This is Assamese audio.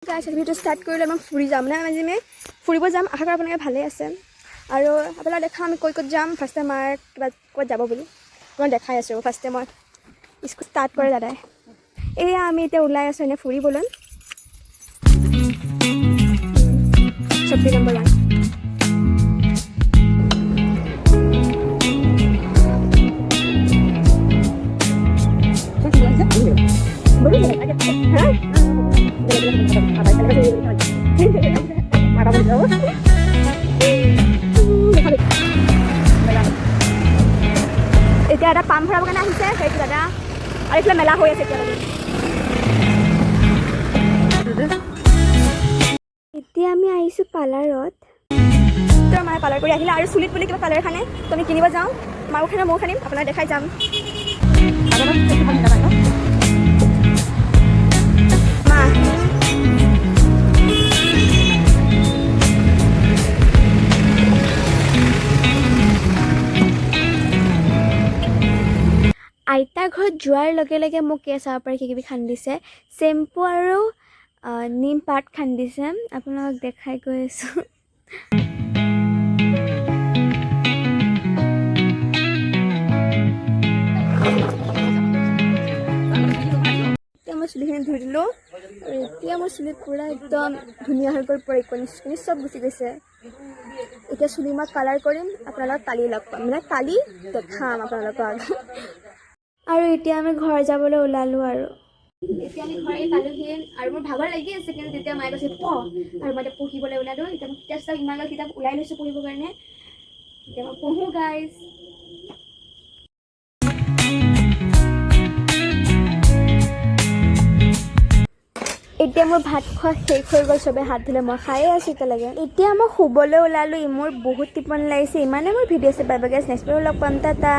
গাইছ ভিডিঅ'টো ষ্টাৰ্ট কৰিলে আমাক ফুৰি যাম না আমি ফুৰিব যাম আশা কৰোঁ আপোনালোকে ভালেই আছে আৰু আপোনালোকে দেখা আমি ক'ত যাম ফাৰ্ষ্টে মাৰ কিবা ক'ত যাব বুলি মই দেখাই আছোঁ ফাৰ্ষ্টে মই স্কুল ষ্টাৰ্ট কৰে দাদাই এয়া আমি এতিয়া ওলাই আছোঁ এনে ফুৰিবলৈ 26 নম্বৰ লাইন এতিয়া এটা পাম ভৰাবৰ কাৰণে আহিছে সেইটো দাদা আৰু এইফালে মেলা হৈ আছে এতিয়া আমি আহিছোঁ পাৰ্লাৰত মায়ে পাৰ্লাৰ কৰি আহিলে আৰু চুলিত বুলি কিবা কালাৰ খানে তো আমি কিনিব যাওঁ মাৰো খানে ময়ো খানিম আপোনাক দেখাই যাম মা আইতাৰ ঘৰত যোৱাৰ লগে লগে মোক কি চাব পাৰি কিবি খান্দিছে চেম্পু আৰু নিম পাত খান্দিছে আপোনাক দেখাই গৈ আছোঁ এতিয়া মই চুলিখিনি ধুই দিলোঁ আৰু এতিয়া মোৰ চুলি পূৰা একদম ধুনীয়া হৈ গ'ল পৰিকণি চব গুচি গৈছে এতিয়া চুলি মই কালাৰ কৰিম আপোনালোকক কালি লগ পাম মানে কালি দেখাম আপোনালোকক আৰু এতিয়া আমি ঘৰ যাবলৈ ওলালোঁ আৰু এতিয়া আমি ঘৰ পালোহি আৰু মোৰ ভাগৰ লাগি আছে কিন্তু তেতিয়া মায়ে কৈছে পঢ় আৰু মই এতিয়া পঢ়িবলৈ ওলালোঁ এতিয়া মই কিতাপ ইমান কিতাপ ওলাই লৈছোঁ পঢ়িবৰ কাৰণে এতিয়া মই পঢ়োঁ গাইজ এতিয়া মোৰ ভাত খোৱা শেষ হৈ গ'ল চবে হাত ধুলে মই খায়ে আছোঁ এতিয়ালৈকে এতিয়া মই শুবলৈ ওলালোঁ মোৰ বহুত টোপনি লাগিছে ইমানে মোৰ ভিডিঅ' আছে বাই বাই গাইজ নেক্সট ভিডিঅ'ত লগ পাম টাটা